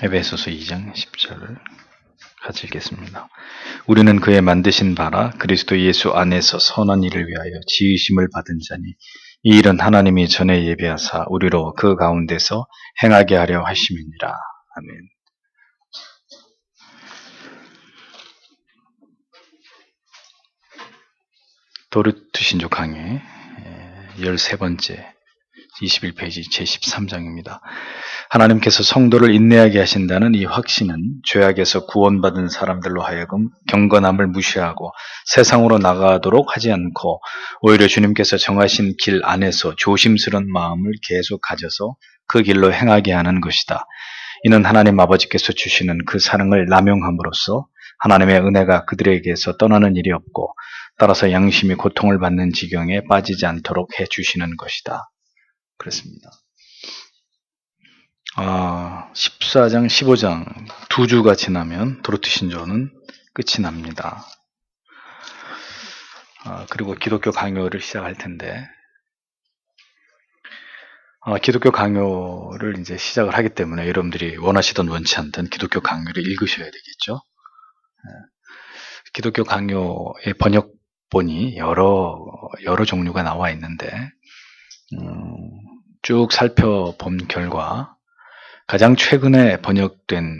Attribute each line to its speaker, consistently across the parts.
Speaker 1: 에베소서 2장 10절을 같이 읽겠습니다. 우리는 그의 만드신 바라 그리스도 예수 안에서 선한 일을 위하여 지으심을 받은 자니 이 일은 하나님이 전에 예비하사 우리로 그 가운데서 행하게 하려 하심이니라. 아멘. 도르트 신조 강의 13번째 21페이지 제13장입니다. 하나님께서 성도를 인내하게 하신다는 이 확신은 죄악에서 구원받은 사람들로 하여금 경건함을 무시하고 세상으로 나가도록 하지 않고 오히려 주님께서 정하신 길 안에서 조심스러운 마음을 계속 가져서 그 길로 행하게 하는 것이다. 이는 하나님 아버지께서 주시는 그 사랑을 남용함으로써 하나님의 은혜가 그들에게서 떠나는 일이 없고 따라서 양심이 고통을 받는 지경에 빠지지 않도록 해주시는 것이다. 그렇습니다. 14장, 15장 두 주가 지나면 도르트 신조는 끝이 납니다. 그리고 기독교 강요를 시작할 텐데 기독교 강요를 이제 시작을 하기 때문에 여러분들이 원하시든 원치 않든 기독교 강요를 읽으셔야 되겠죠. 기독교 강요의 번역본이 여러 종류가 나와 있는데 쭉 살펴본 결과 가장 최근에 번역된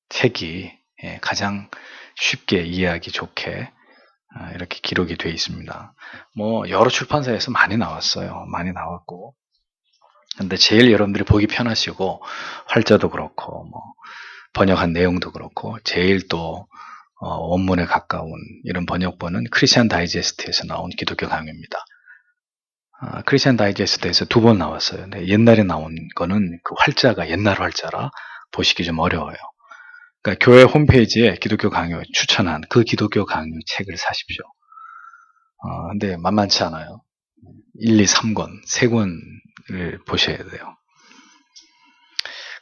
Speaker 1: 책이 가장 쉽게 이해하기 좋게 이렇게 기록이 되어 있습니다. 여러 출판사에서 많이 나왔어요. 많이 나왔고 근데 제일 여러분들이 보기 편하시고 활자도 그렇고 번역한 내용도 그렇고 제일 또 원문에 가까운 이런 번역본은 크리스천 다이제스트에서 나온 기독교 강요입니다. 크리스천 다이제스트에서 2번 나왔어요. 근데 옛날에 나온 거는 그 활자가 옛날 활자라 보시기 좀 어려워요. 그러니까 교회 홈페이지에 기독교 강요 추천한 그 기독교 강요 책을 사십시오. 근데 만만치 않아요. 1, 2, 3권, 3권을 보셔야 돼요.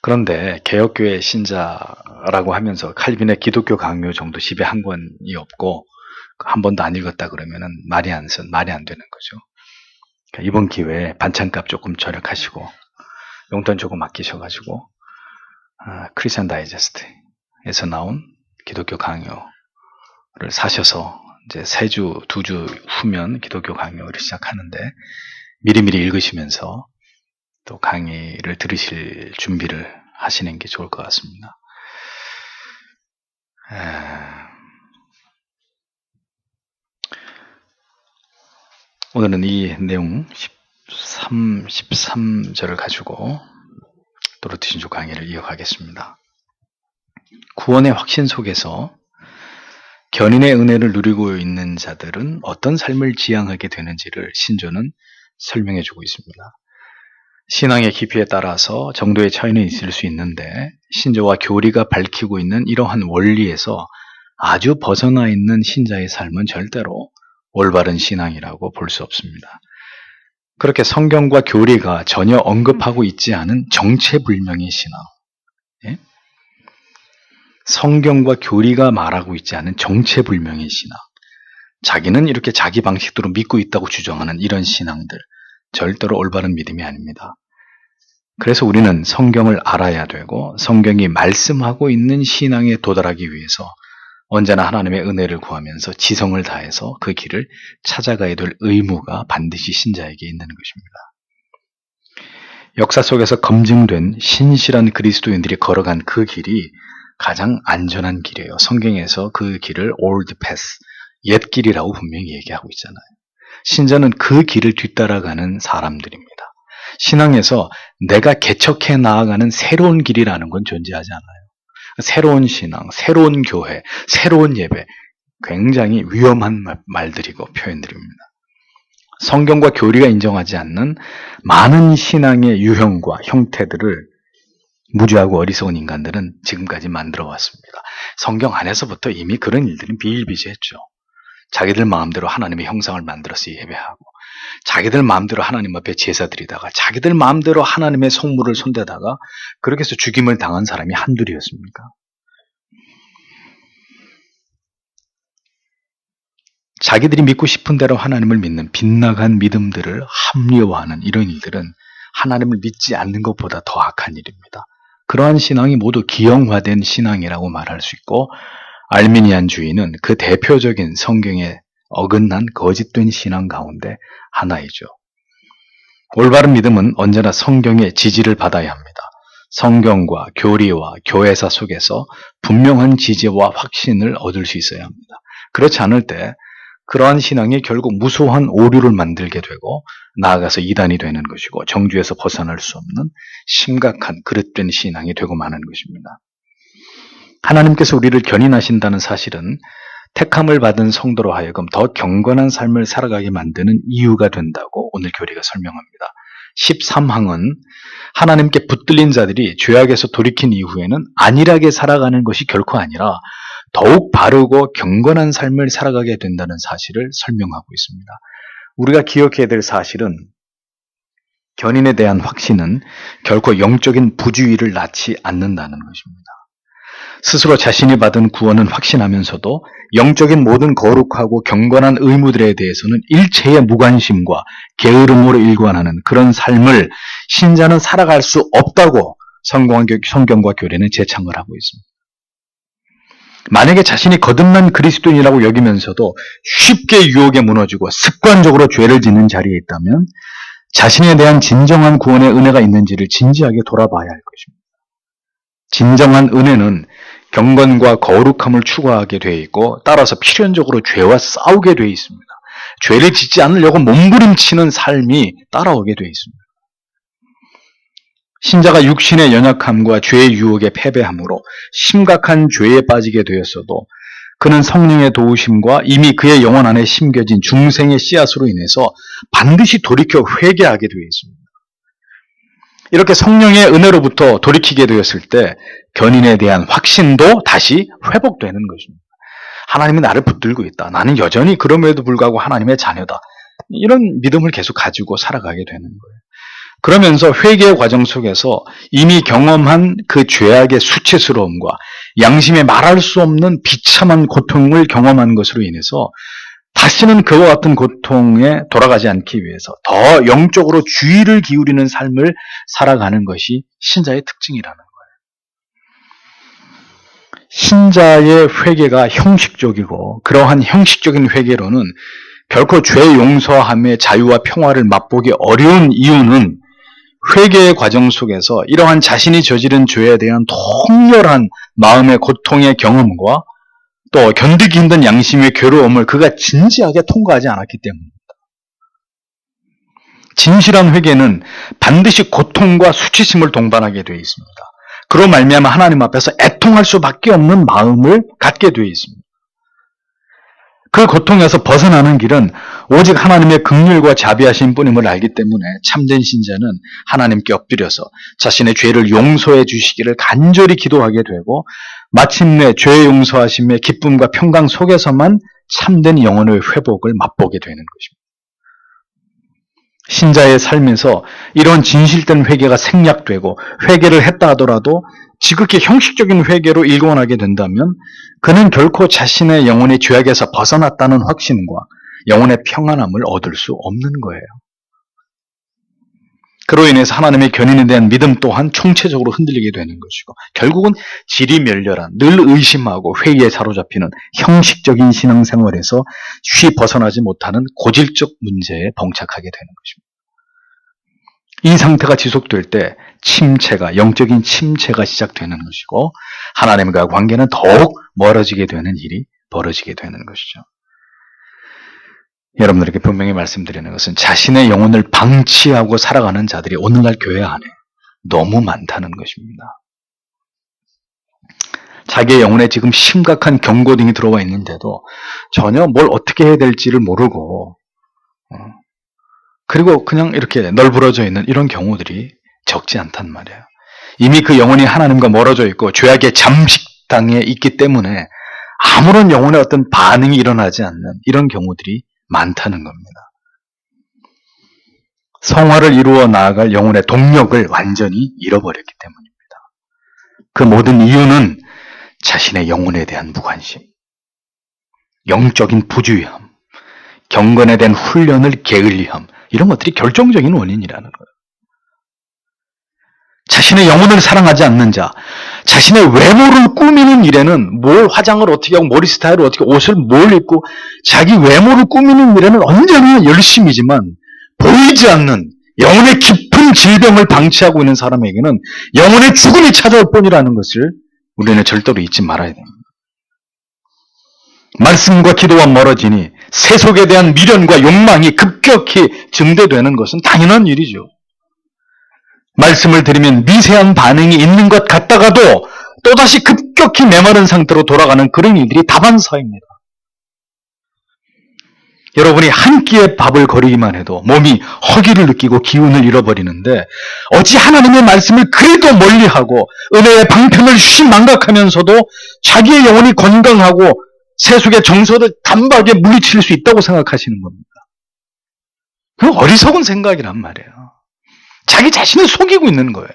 Speaker 1: 그런데 개혁교회 신자라고 하면서 칼빈의 기독교 강요 정도 집에 한 권이 없고 한 번도 안 읽었다 그러면은 말이 안 되는 거죠. 그러니까 이번 기회에 반찬값 조금 절약하시고 용돈 조금 아끼셔가지고 크리스천 다이제스트에서 나온 기독교 강요를 사셔서 이제 3주, 2주 후면 기독교 강요를 시작하는데 미리미리 읽으시면서 또 강의를 들으실 준비를 하시는 게 좋을 것 같습니다. 오늘은 이 내용 13절을 가지고 도르트 신조 강의를 이어가겠습니다. 구원의 확신 속에서 견인의 은혜를 누리고 있는 자들은 어떤 삶을 지향하게 되는지를 신조는 설명해 주고 있습니다. 신앙의 깊이에 따라서 정도의 차이는 있을 수 있는데 신조와 교리가 밝히고 있는 이러한 원리에서 아주 벗어나 있는 신자의 삶은 절대로 올바른 신앙이라고 볼 수 없습니다. 그렇게 성경과 교리가 전혀 언급하고 있지 않은 정체불명의 신앙, 성경과 교리가 말하고 있지 않은 정체불명의 신앙, 자기는 이렇게 자기 방식대로 믿고 있다고 주장하는 이런 신앙들, 절대로 올바른 믿음이 아닙니다. 그래서 우리는 성경을 알아야 되고 성경이 말씀하고 있는 신앙에 도달하기 위해서 언제나 하나님의 은혜를 구하면서 지성을 다해서 그 길을 찾아가야 될 의무가 반드시 신자에게 있는 것입니다. 역사 속에서 검증된 신실한 그리스도인들이 걸어간 그 길이 가장 안전한 길이에요. 성경에서 그 길을 old path, 옛 길이라고 분명히 얘기하고 있잖아요. 신자는 그 길을 뒤따라가는 사람들입니다. 신앙에서 내가 개척해 나아가는 새로운 길이라는 건 존재하지 않아요. 새로운 신앙, 새로운 교회, 새로운 예배, 굉장히 위험한 말들이고 표현들입니다. 성경과 교리가 인정하지 않는 많은 신앙의 유형과 형태들을 무지하고 어리석은 인간들은 지금까지 만들어 왔습니다. 성경 안에서부터 이미 그런 일들은 비일비재했죠. 자기들 마음대로 하나님의 형상을 만들어서 예배하고 자기들 마음대로 하나님 앞에 제사 드리다가 자기들 마음대로 하나님의 성물을 손대다가 그렇게 해서 죽임을 당한 사람이 한둘이었습니까? 자기들이 믿고 싶은 대로 하나님을 믿는 빗나간 믿음들을 합리화하는 이런 일들은 하나님을 믿지 않는 것보다 더 악한 일입니다. 그러한 신앙이 모두 기형화된 신앙이라고 말할 수 있고, 알미니안주의는 그 대표적인 성경에 어긋난 거짓된 신앙 가운데 하나이죠. 올바른 믿음은 언제나 성경의 지지를 받아야 합니다. 성경과 교리와 교회사 속에서 분명한 지지와 확신을 얻을 수 있어야 합니다. 그렇지 않을 때 그러한 신앙이 결국 무수한 오류를 만들게 되고 나아가서 이단이 되는 것이고 정주에서 벗어날 수 없는 심각한 그릇된 신앙이 되고 마는 것입니다. 하나님께서 우리를 견인하신다는 사실은 택함을 받은 성도로 하여금 더 경건한 삶을 살아가게 만드는 이유가 된다고 오늘 교리가 설명합니다. 13항은 하나님께 붙들린 자들이 죄악에서 돌이킨 이후에는 안일하게 살아가는 것이 결코 아니라 더욱 바르고 경건한 삶을 살아가게 된다는 사실을 설명하고 있습니다. 우리가 기억해야 될 사실은 견인에 대한 확신은 결코 영적인 부주의를 낳지 않는다는 것입니다. 스스로 자신이 받은 구원은 확신하면서도 영적인 모든 거룩하고 경건한 의무들에 대해서는 일체의 무관심과 게으름으로 일관하는 그런 삶을 신자는 살아갈 수 없다고 성경과 교리는 제창을 하고 있습니다. 만약에 자신이 거듭난 그리스도인이라고 여기면서도 쉽게 유혹에 무너지고 습관적으로 죄를 짓는 자리에 있다면 자신에 대한 진정한 구원의 은혜가 있는지를 진지하게 돌아봐야 할 것입니다. 진정한 은혜는 경건과 거룩함을 추구하게 되어 있고 따라서 필연적으로 죄와 싸우게 되어 있습니다. 죄를 짓지 않으려고 몸부림치는 삶이 따라오게 되어 있습니다. 신자가 육신의 연약함과 죄의 유혹에 패배함으로 심각한 죄에 빠지게 되었어도 그는 성령의 도우심과 이미 그의 영혼 안에 심겨진 중생의 씨앗으로 인해서 반드시 돌이켜 회개하게 되어 있습니다. 이렇게 성령의 은혜로부터 돌이키게 되었을 때 견인에 대한 확신도 다시 회복되는 것입니다. 하나님이 나를 붙들고 있다. 나는 여전히 그럼에도 불구하고 하나님의 자녀다. 이런 믿음을 계속 가지고 살아가게 되는 거예요. 그러면서 회개의 과정 속에서 이미 경험한 그 죄악의 수치스러움과 양심에 말할 수 없는 비참한 고통을 경험한 것으로 인해서 다시는 그와 같은 고통에 돌아가지 않기 위해서 더 영적으로 주의를 기울이는 삶을 살아가는 것이 신자의 특징이라는 거예요. 신자의 회개가 형식적이고 그러한 형식적인 회개로는 결코 죄 용서함의 자유와 평화를 맛보기 어려운 이유는 회개의 과정 속에서 이러한 자신이 저지른 죄에 대한 통렬한 마음의 고통의 경험과 또 견디기 힘든 양심의 괴로움을 그가 진지하게 통과하지 않았기 때문입니다. 진실한 회개는 반드시 고통과 수치심을 동반하게 되어 있습니다. 그로 말미암아 하나님 앞에서 애통할 수밖에 없는 마음을 갖게 되어 있습니다. 그 고통에서 벗어나는 길은 오직 하나님의 긍휼과 자비하신 분임을 알기 때문에 참된 신자는 하나님께 엎드려서 자신의 죄를 용서해 주시기를 간절히 기도하게 되고 마침내 죄 용서하심의 기쁨과 평강 속에서만 참된 영혼의 회복을 맛보게 되는 것입니다. 신자의 삶에서 이런 진실된 회개가 생략되고 회개를 했다 하더라도 지극히 형식적인 회개로 일관하게 된다면 그는 결코 자신의 영혼이 죄악에서 벗어났다는 확신과 영혼의 평안함을 얻을 수 없는 거예요. 그로 인해서 하나님의 견인에 대한 믿음 또한 총체적으로 흔들리게 되는 것이고 결국은 지리멸렬한 늘 의심하고 회의에 사로잡히는 형식적인 신앙생활에서 쉬 벗어나지 못하는 고질적 문제에 봉착하게 되는 것입니다. 이 상태가 지속될 때 영적인 침체가 시작되는 것이고 하나님과 관계는 더욱 멀어지게 되는 일이 벌어지게 되는 것이죠. 여러분들에게 분명히 말씀드리는 것은 자신의 영혼을 방치하고 살아가는 자들이 오늘날 교회 안에 너무 많다는 것입니다. 자기의 영혼에 지금 심각한 경고등이 들어와 있는데도 전혀 뭘 어떻게 해야 될지를 모르고 그리고 그냥 이렇게 널브러져 있는 이런 경우들이 적지 않단 말이에요. 이미 그 영혼이 하나님과 멀어져 있고 죄악의 잠식당에 있기 때문에 아무런 영혼의 어떤 반응이 일어나지 않는 이런 경우들이 많다는 겁니다. 성화를 이루어 나아갈 영혼의 동력을 완전히 잃어버렸기 때문입니다. 그 모든 이유는 자신의 영혼에 대한 무관심, 영적인 부주의함, 경건에 대한 훈련을 게을리함, 이런 것들이 결정적인 원인이라는 거예요. 자신의 영혼을 사랑하지 않는 자, 자신의 외모를 꾸미는 일에는 뭘 화장을 어떻게 하고 머리 스타일을 어떻게 옷을 뭘 입고 자기 외모를 꾸미는 일에는 언제나 열심이지만 보이지 않는 영혼의 깊은 질병을 방치하고 있는 사람에게는 영혼의 죽음이 찾아올 뿐이라는 것을 우리는 절대로 잊지 말아야 됩니다. 말씀과 기도와 멀어지니 세속에 대한 미련과 욕망이 급격히 증대되는 것은 당연한 일이죠. 말씀을 드리면 미세한 반응이 있는 것 같다가도 또다시 급격히 메마른 상태로 돌아가는 그런 일들이 다반사입니다. 여러분이 한 끼의 밥을 거르기만 해도 몸이 허기를 느끼고 기운을 잃어버리는데 어찌 하나님의 말씀을 그래도 멀리하고 은혜의 방편을 쉬망각하면서도 자기의 영혼이 건강하고 세속의 정서를 단박에 물리칠 수 있다고 생각하시는 겁니다. 그건 어리석은 생각이란 말이에요. 자기 자신을 속이고 있는 거예요.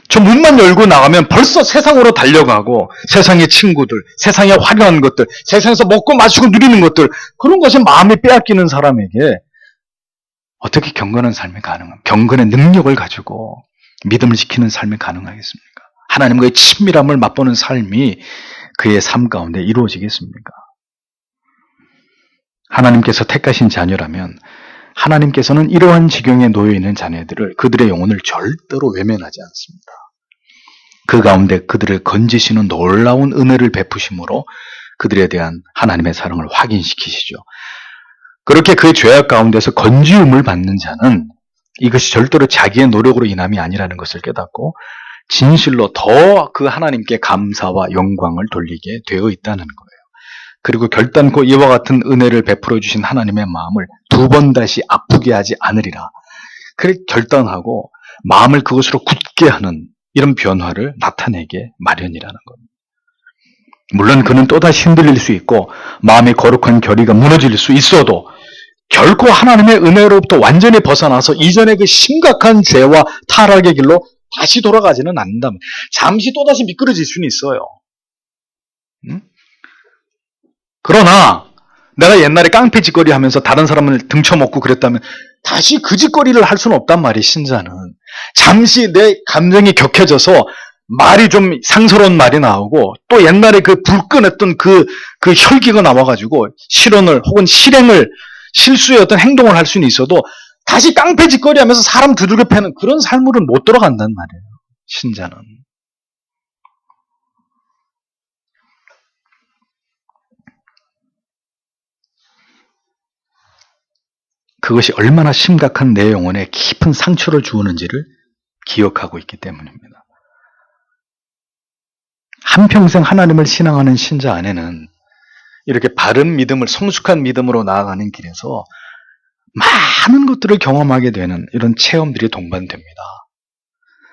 Speaker 1: 저 문만 열고 나가면 벌써 세상으로 달려가고 세상의 친구들, 세상의 화려한 것들, 세상에서 먹고 마시고 누리는 것들, 그런 것에 마음이 빼앗기는 사람에게 어떻게 경건한 삶이 가능합니까? 경건의 능력을 가지고 믿음을 지키는 삶이 가능하겠습니까? 하나님과의 친밀함을 맛보는 삶이 그의 삶 가운데 이루어지겠습니까? 하나님께서 택하신 자녀라면 하나님께서는 이러한 지경에 놓여 있는 자녀들을 그들의 영혼을 절대로 외면하지 않습니다. 그 가운데 그들을 건지시는 놀라운 은혜를 베푸심으로 그들에 대한 하나님의 사랑을 확인시키시죠. 그렇게 그의 죄악 가운데서 건지움을 받는 자는 이것이 절대로 자기의 노력으로 인함이 아니라는 것을 깨닫고 진실로 더 그 하나님께 감사와 영광을 돌리게 되어 있다는 거예요. 그리고 결단코 이와 같은 은혜를 베풀어 주신 하나님의 마음을 두 번 다시 아프게 하지 않으리라. 그렇게 결단하고 마음을 그것으로 굳게 하는 이런 변화를 나타내게 마련이라는 겁니다. 물론 그는 또다시 흔들릴 수 있고 마음의 거룩한 결의가 무너질 수 있어도 결코 하나님의 은혜로부터 완전히 벗어나서 이전의 그 심각한 죄와 타락의 길로 다시 돌아가지는 않는다. 잠시 또다시 미끄러질 수는 있어요. 그러나 내가 옛날에 깡패 짓거리 하면서 다른 사람을 등쳐먹고 그랬다면 다시 그 짓거리를 할 수는 없단 말이에요. 신자는. 잠시 내 감정이 격해져서 말이 좀 상스러운 말이 나오고 또 옛날에 그 불끈했던 그 혈기가 나와가지고 실언을 혹은 실수의 어떤 행동을 할 수는 있어도 다시 깡패 짓거리 하면서 사람 두들겨 패는 그런 삶으로는 못 돌아간단 말이에요. 신자는. 그것이 얼마나 심각한 내 영혼에 깊은 상처를 주었는지를 기억하고 있기 때문입니다. 한평생 하나님을 신앙하는 신자 안에는 이렇게 바른 믿음을 성숙한 믿음으로 나아가는 길에서 많은 것들을 경험하게 되는 이런 체험들이 동반됩니다.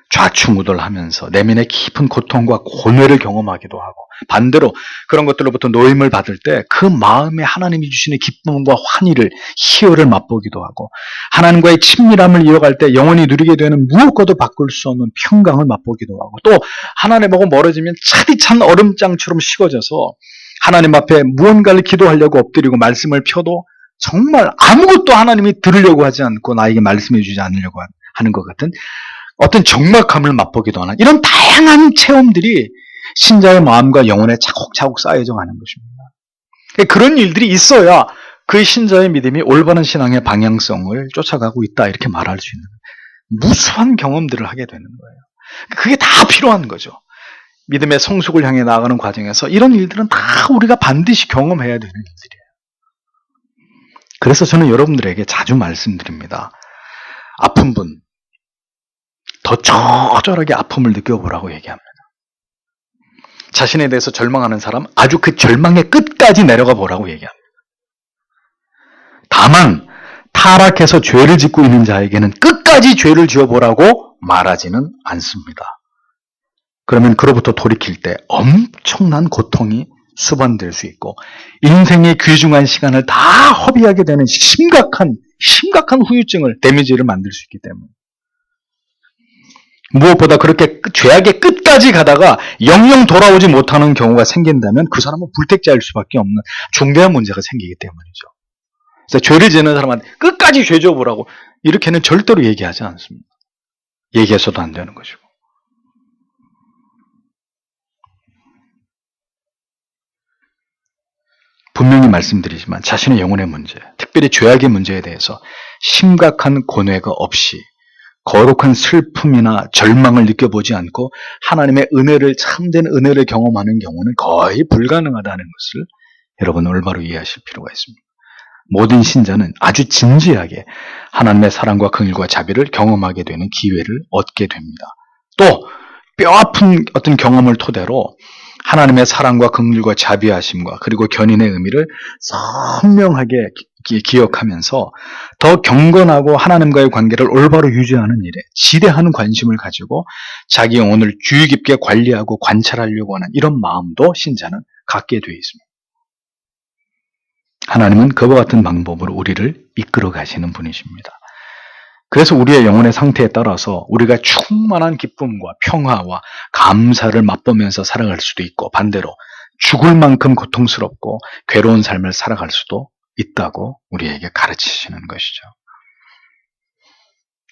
Speaker 1: 좌충우돌하면서 내면의 깊은 고통과 고뇌를 경험하기도 하고 반대로 그런 것들로부터 노임을 받을 때 그 마음에 하나님이 주시는 기쁨과 환희를 희열을 맛보기도 하고 하나님과의 친밀함을 이어갈 때 영원히 누리게 되는 무엇과도 바꿀 수 없는 평강을 맛보기도 하고 또 하나님하고 멀어지면 차디찬 얼음장처럼 식어져서 하나님 앞에 무언가를 기도하려고 엎드리고 말씀을 펴도 정말 아무것도 하나님이 들으려고 하지 않고 나에게 말씀해 주지 않으려고 하는 것 같은 어떤 적막함을 맛보기도 하는 이런 다양한 체험들이 신자의 마음과 영혼에 차곡차곡 쌓여져 가는 것입니다. 그런 일들이 있어야 그 신자의 믿음이 올바른 신앙의 방향성을 쫓아가고 있다 이렇게 말할 수 있는 무수한 경험들을 하게 되는 거예요. 그게 다 필요한 거죠. 믿음의 성숙을 향해 나아가는 과정에서 이런 일들은 다 우리가 반드시 경험해야 되는 일들이에요. 그래서 저는 여러분들에게 자주 말씀드립니다. 아픈 분, 더 처절하게 아픔을 느껴보라고 얘기합니다. 자신에 대해서 절망하는 사람, 아주 그 절망의 끝까지 내려가 보라고 얘기합니다. 다만 타락해서 죄를 짓고 있는 자에게는 끝까지 죄를 지어보라고 말하지는 않습니다. 그러면 그로부터 돌이킬 때 엄청난 고통이 수반될 수 있고 인생의 귀중한 시간을 다 허비하게 되는 심각한 후유증을, 데미지를 만들 수 있기 때문에 무엇보다 그렇게 죄악의 끝까지 가다가 영영 돌아오지 못하는 경우가 생긴다면 그 사람은 불택자일 수밖에 없는 중대한 문제가 생기기 때문이죠. 그래서 죄를 지는 사람한테 끝까지 죄 지어보라고 이렇게는 절대로 얘기하지 않습니다. 얘기해서도 안 되는 것이고. 분명히 말씀드리지만 자신의 영혼의 문제, 특별히 죄악의 문제에 대해서 심각한 고뇌가 없이 거룩한 슬픔이나 절망을 느껴보지 않고 하나님의 은혜를, 참된 은혜를 경험하는 경우는 거의 불가능하다는 것을 여러분 올바로 이해하실 필요가 있습니다. 모든 신자는 아주 진지하게 하나님의 사랑과 긍휼과 자비를 경험하게 되는 기회를 얻게 됩니다. 또 뼈아픈 어떤 경험을 토대로 하나님의 사랑과 긍휼과 자비하심과 그리고 견인의 의미를 선명하게 기억하면서 더 경건하고 하나님과의 관계를 올바로 유지하는 일에 지대한 관심을 가지고 자기 영혼을 주의 깊게 관리하고 관찰하려고 하는 이런 마음도 신자는 갖게 되어 있습니다. 하나님은 그와 같은 방법으로 우리를 이끌어 가시는 분이십니다. 그래서 우리의 영혼의 상태에 따라서 우리가 충만한 기쁨과 평화와 감사를 맛보면서 살아갈 수도 있고, 반대로 죽을 만큼 고통스럽고 괴로운 삶을 살아갈 수도 있다고 우리에게 가르치시는 것이죠.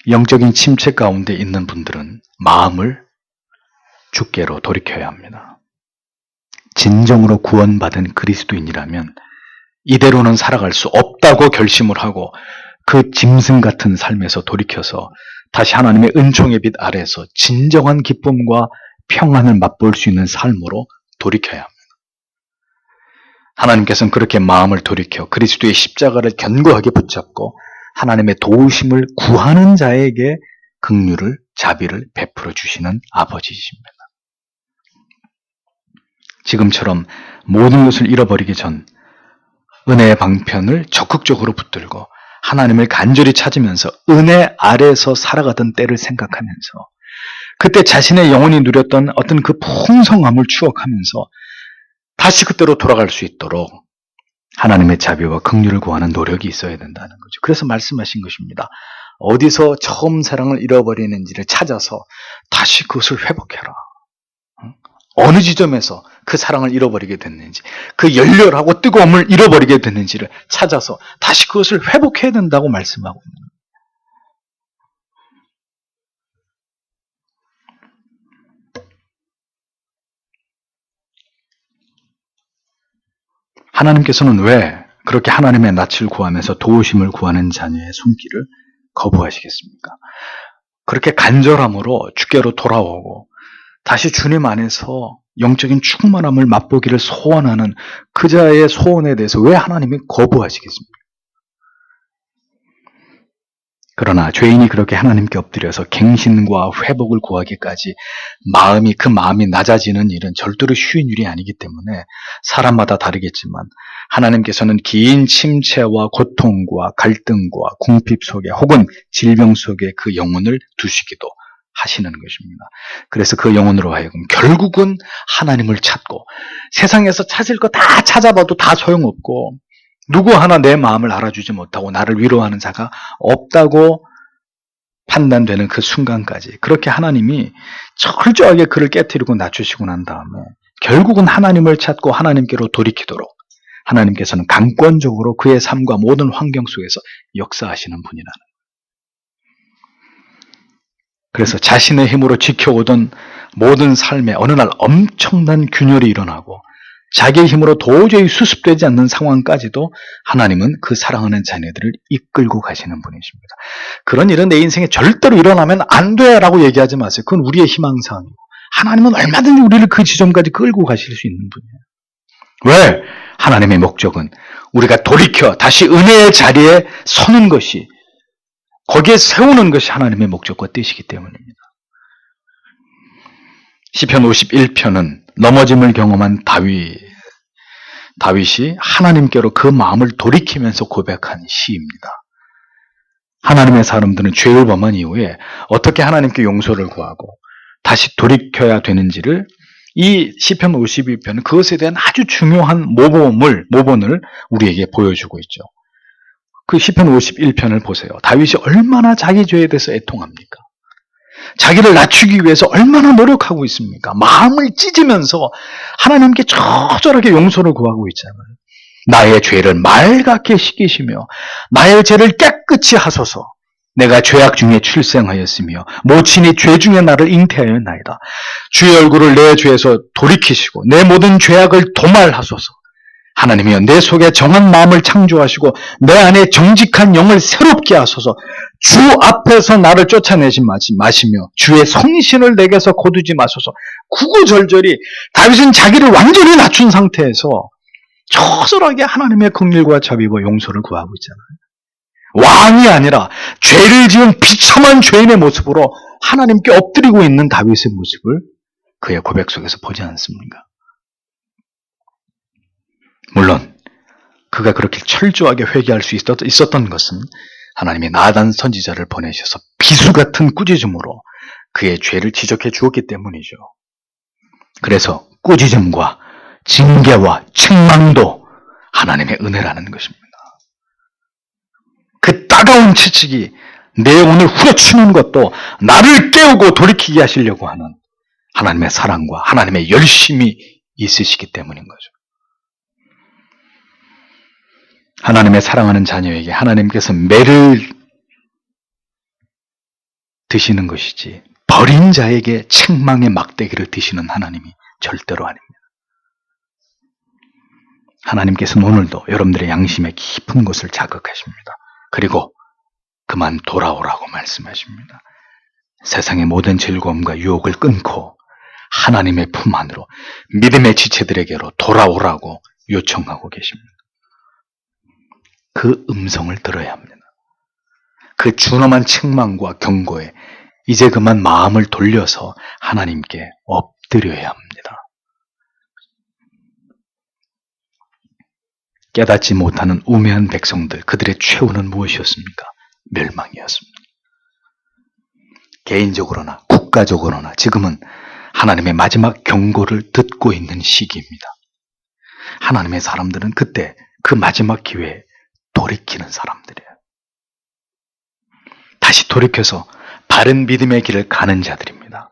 Speaker 1: 영적인 침체 가운데 있는 분들은 마음을 주께로 돌이켜야 합니다. 진정으로 구원받은 그리스도인이라면 이대로는 살아갈 수 없다고 결심을 하고 그 짐승 같은 삶에서 돌이켜서 다시 하나님의 은총의 빛 아래에서 진정한 기쁨과 평안을 맛볼 수 있는 삶으로 돌이켜야 합니다. 하나님께서는 그렇게 마음을 돌이켜 그리스도의 십자가를 견고하게 붙잡고 하나님의 도우심을 구하는 자에게 긍휼을, 자비를 베풀어 주시는 아버지이십니다. 지금처럼 모든 것을 잃어버리기 전 은혜의 방편을 적극적으로 붙들고 하나님을 간절히 찾으면서 은혜 아래에서 살아가던 때를 생각하면서 그때 자신의 영혼이 누렸던 어떤 그 풍성함을 추억하면서 다시 그때로 돌아갈 수 있도록 하나님의 자비와 긍휼을 구하는 노력이 있어야 된다는 거죠. 그래서 말씀하신 것입니다. 어디서 처음 사랑을 잃어버리는지를 찾아서 다시 그것을 회복해라. 어느 지점에서 그 사랑을 잃어버리게 됐는지, 그 열렬하고 뜨거움을 잃어버리게 됐는지를 찾아서 다시 그것을 회복해야 된다고 말씀하고 있는 거예요. 하나님께서는 왜 그렇게 하나님의 낯을 구하면서 도우심을 구하는 자녀의 손길을 거부하시겠습니까? 그렇게 간절함으로 주께로 돌아오고 다시 주님 안에서 영적인 충만함을 맛보기를 소원하는 그 자의 소원에 대해서 왜 하나님이 거부하시겠습니까? 그러나 죄인이 그렇게 하나님께 엎드려서 갱신과 회복을 구하기까지 그 마음이 낮아지는 일은 절대로 쉬운 일이 아니기 때문에 사람마다 다르겠지만 하나님께서는 긴 침체와 고통과 갈등과 궁핍 속에 혹은 질병 속에 그 영혼을 두시기도 하시는 것입니다. 그래서 그 영혼으로 하여금 결국은 하나님을 찾고 세상에서 찾을 거 다 찾아봐도 다 소용없고 누구 하나 내 마음을 알아주지 못하고 나를 위로하는 자가 없다고 판단되는 그 순간까지 그렇게 하나님이 철저하게 그를 깨트리고 낮추시고 난 다음에 결국은 하나님을 찾고 하나님께로 돌이키도록 하나님께서는 강권적으로 그의 삶과 모든 환경 속에서 역사하시는 분이라는 거예요. 그래서 자신의 힘으로 지켜오던 모든 삶에 어느 날 엄청난 균열이 일어나고 자기의 힘으로 도저히 수습되지 않는 상황까지도 하나님은 그 사랑하는 자녀들을 이끌고 가시는 분이십니다. 그런 일은 내 인생에 절대로 일어나면 안 돼라고 얘기하지 마세요. 그건 우리의 희망사항이고 하나님은 얼마든지 우리를 그 지점까지 끌고 가실 수 있는 분이에요. 왜? 하나님의 목적은 우리가 돌이켜 다시 은혜의 자리에 서는 것이, 거기에 세우는 것이 하나님의 목적과 뜻이기 때문입니다. 시편 51편은 넘어짐을 경험한 다윗이 하나님께로 그 마음을 돌이키면서 고백한 시입니다. 하나님의 사람들은 죄를 범한 이후에 어떻게 하나님께 용서를 구하고 다시 돌이켜야 되는지를 이 시편 52편은 그것에 대한 아주 중요한 모본을 우리에게 보여주고 있죠. 그 시편 51편을 보세요. 다윗이 얼마나 자기 죄에 대해서 애통합니까? 자기를 낮추기 위해서 얼마나 노력하고 있습니까? 마음을 찢으면서 하나님께 처절하게 용서를 구하고 있잖아요. 나의 죄를 맑게 씻기시며 나의 죄를 깨끗이 하소서. 내가 죄악 중에 출생하였으며 모친이 죄 중에 나를 잉태하였나이다. 주의 얼굴을 내 죄에서 돌이키시고 내 모든 죄악을 도말하소서. 하나님이여, 내 속에 정한 마음을 창조하시고 내 안에 정직한 영을 새롭게 하소서. 주 앞에서 나를 쫓아내지 마시며 주의 성신을 내게서 거두지 마소서. 구구절절히 다윗은 자기를 완전히 낮춘 상태에서 처절하게 하나님의 긍휼과 자비와 용서를 구하고 있잖아요. 왕이 아니라 죄를 지은 비참한 죄인의 모습으로 하나님께 엎드리고 있는 다윗의 모습을 그의 고백 속에서 보지 않습니까? 물론 그가 그렇게 철저하게 회개할 수 있었던 것은 하나님이 나단 선지자를 보내셔서 비수 같은 꾸짖음으로 그의 죄를 지적해 주었기 때문이죠. 그래서 꾸짖음과 징계와 책망도 하나님의 은혜라는 것입니다. 그 따가운 채찍이 내 영혼을 후려치는 것도 나를 깨우고 돌이키게 하시려고 하는 하나님의 사랑과 하나님의 열심이 있으시기 때문인 거죠. 하나님의 사랑하는 자녀에게 하나님께서 매를 드시는 것이지 버린 자에게 책망의 막대기를 드시는 하나님이 절대로 아닙니다. 하나님께서는 오늘도 여러분들의 양심의 깊은 곳을 자극하십니다. 그리고 그만 돌아오라고 말씀하십니다. 세상의 모든 즐거움과 유혹을 끊고 하나님의 품 안으로 믿음의 지체들에게로 돌아오라고 요청하고 계십니다. 그 음성을 들어야 합니다. 그 준엄한 책망과 경고에 이제 그만 마음을 돌려서 하나님께 엎드려야 합니다. 깨닫지 못하는 우매한 백성들, 그들의 최후는 무엇이었습니까? 멸망이었습니다. 개인적으로나 국가적으로나 지금은 하나님의 마지막 경고를 듣고 있는 시기입니다. 하나님의 사람들은 그때 그 마지막 기회에 돌이키는 사람들이에요. 다시 돌이켜서 바른 믿음의 길을 가는 자들입니다.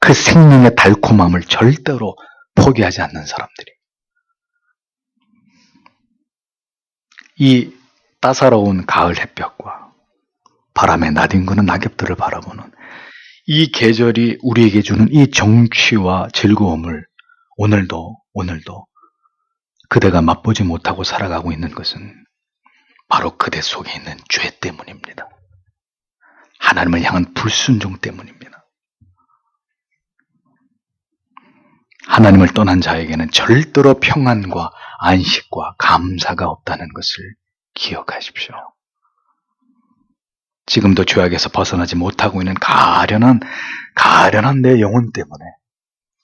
Speaker 1: 그 생명의 달콤함을 절대로 포기하지 않는 사람들이. 이 따사로운 가을 햇볕과 바람에 나뒹구는 낙엽들을 바라보는 이 계절이 우리에게 주는 이 정취와 즐거움을 오늘도 그대가 맛보지 못하고 살아가고 있는 것은 바로 그대 속에 있는 죄 때문입니다. 하나님을 향한 불순종 때문입니다. 하나님을 떠난 자에게는 절대로 평안과 안식과 감사가 없다는 것을 기억하십시오. 지금도 죄악에서 벗어나지 못하고 있는 가련한 내 영혼 때문에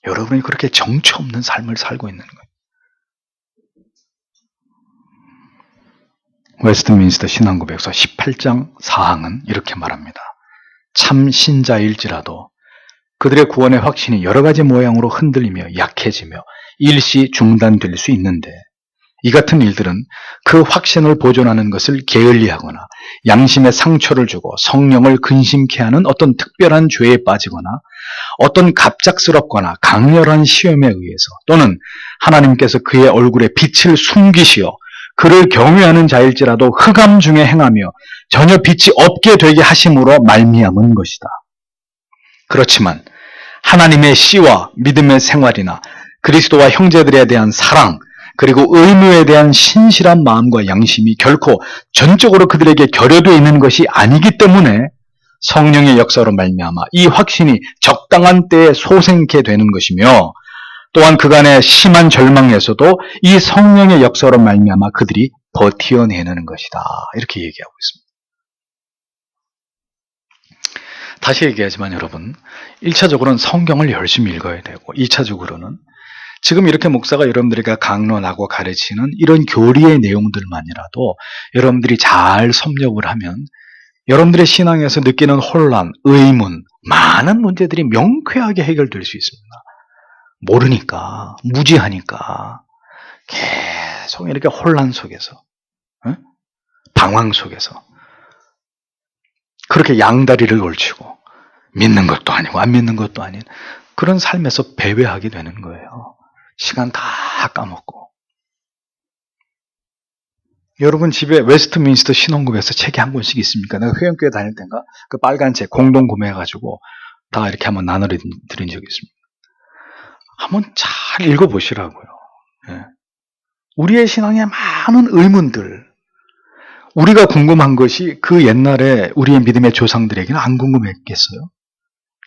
Speaker 1: 여러분이 그렇게 정처 없는 삶을 살고 있는 거예요. 웨스트민스터 신앙고백서 18장 4항은 이렇게 말합니다. 참 신자일지라도 그들의 구원의 확신이 여러 가지 모양으로 흔들리며 약해지며 일시 중단될 수 있는데 이 같은 일들은 그 확신을 보존하는 것을 게을리하거나 양심에 상처를 주고 성령을 근심케 하는 어떤 특별한 죄에 빠지거나 어떤 갑작스럽거나 강렬한 시험에 의해서 또는 하나님께서 그의 얼굴에 빛을 숨기시어 그를 경외하는 자일지라도 흑암 중에 행하며 전혀 빛이 없게 되게 하심으로 말미암은 것이다. 그렇지만 하나님의 씨와 믿음의 생활이나 그리스도와 형제들에 대한 사랑 그리고 의무에 대한 신실한 마음과 양심이 결코 전적으로 그들에게 결여되어 있는 것이 아니기 때문에 성령의 역사로 말미암아 이 확신이 적당한 때에 솟게 되는 것이며 또한 그간의 심한 절망에서도 이 성령의 역사로 말미암아 그들이 버티어내는 것이다. 이렇게 얘기하고 있습니다. 다시 얘기하지만 여러분, 1차적으로는 성경을 열심히 읽어야 되고 2차적으로는 지금 이렇게 목사가 여러분들에게 강론하고 가르치는 이런 교리의 내용들만이라도 여러분들이 잘 섭렵을 하면 여러분들의 신앙에서 느끼는 혼란, 의문, 많은 문제들이 명쾌하게 해결될 수 있습니다. 모르니까, 무지하니까 계속 이렇게 혼란 속에서, 방황 속에서 그렇게 양다리를 걸치고 믿는 것도 아니고 안 믿는 것도 아닌 그런 삶에서 배회하게 되는 거예요. 시간 다 까먹고. 여러분 집에 웨스트민스터 신혼급에서 책이 한 권씩 있습니까? 내가 회원교회 다닐 때인가 그 빨간 책 공동 구매해가지고 다 이렇게 한번 나눠드린 적이 있습니다. 한번 잘 읽어보시라고요. 예. 우리의 신앙에 많은 의문들, 우리가 궁금한 것이 그 옛날에 우리의 믿음의 조상들에게는 안 궁금했겠어요?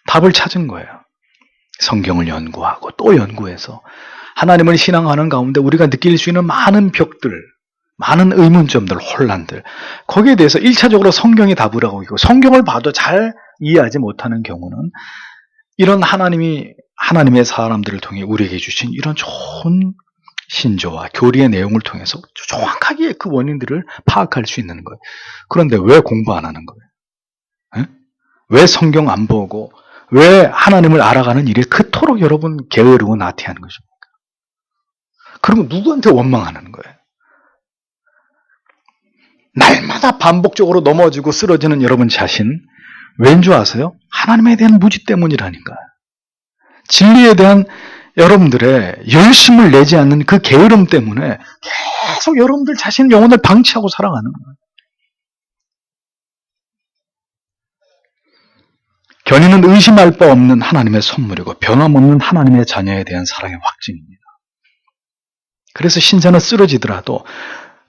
Speaker 1: 답을 찾은 거예요. 성경을 연구하고 또 연구해서 하나님을 신앙하는 가운데 우리가 느낄 수 있는 많은 벽들, 많은 의문점들, 혼란들, 거기에 대해서 1차적으로 성경이 답을 하고 있고, 성경을 봐도 잘 이해하지 못하는 경우는 이런 하나님의 사람들을 통해 우리에게 주신 이런 좋은 신조와 교리의 내용을 통해서 정확하게 그 원인들을 파악할 수 있는 거예요. 그런데 왜 공부 안 하는 거예요? 에? 왜 성경 안 보고 왜 하나님을 알아가는 일이 그토록 여러분 게으르고 나태한 것입니까? 그러면 누구한테 원망하는 거예요? 날마다 반복적으로 넘어지고 쓰러지는 여러분 자신, 왠 줄 아세요? 하나님에 대한 무지 때문이라니까요. 진리에 대한 여러분들의 열심을 내지 않는 그 게으름 때문에 계속 여러분들 자신의 영혼을 방치하고 살아가는 거예요. 견인은 의심할 바 없는 하나님의 선물이고 변함없는 하나님의 자녀에 대한 사랑의 확증입니다. 그래서 신자는 쓰러지더라도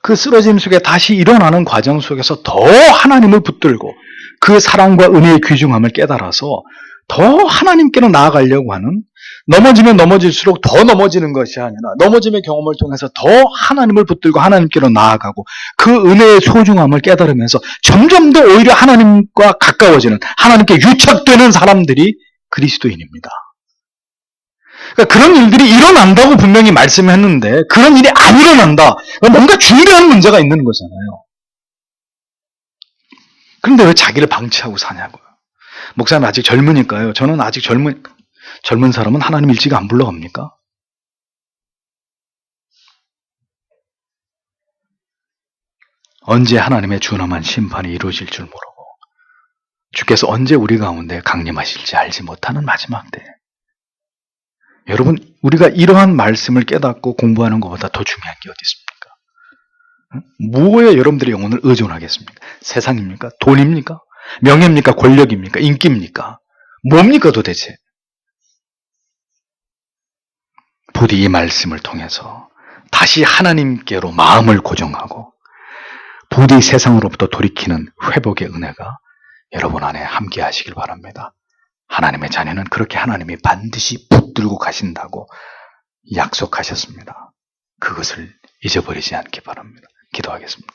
Speaker 1: 그 쓰러짐 속에 다시 일어나는 과정 속에서 더 하나님을 붙들고 그 사랑과 은혜의 귀중함을 깨달아서 더 하나님께로 나아가려고 하는, 넘어지면 넘어질수록 더 넘어지는 것이 아니라 넘어짐의 경험을 통해서 더 하나님을 붙들고 하나님께로 나아가고 그 은혜의 소중함을 깨달으면서 점점 더 오히려 하나님과 가까워지는, 하나님께 유착되는 사람들이 그리스도인입니다. 그러니까 그런 일들이 일어난다고 분명히 말씀했는데 그런 일이 안 일어난다. 뭔가 중요한 문제가 있는 거잖아요. 그런데 왜 자기를 방치하고 사냐고요. 목사님 아직 젊으니까요. 저는 아직 젊은 사람은 하나님 일찍 안 불러갑니까? 언제 하나님의 준엄한 심판이 이루어질 줄 모르고 주께서 언제 우리 가운데 강림하실지 알지 못하는 마지막 때, 여러분 우리가 이러한 말씀을 깨닫고 공부하는 것보다 더 중요한 게 어디 있습니까? 무엇에 여러분들의 영혼을 의존하겠습니까? 세상입니까? 돈입니까? 명예입니까? 권력입니까? 인기입니까? 뭡니까 도대체? 부디 이 말씀을 통해서 다시 하나님께로 마음을 고정하고 부디 세상으로부터 돌이키는 회복의 은혜가 여러분 안에 함께 하시길 바랍니다. 하나님의 자녀는 그렇게 하나님이 반드시 붙들고 가신다고 약속하셨습니다. 그것을 잊어버리지 않기 바랍니다. 기도하겠습니다.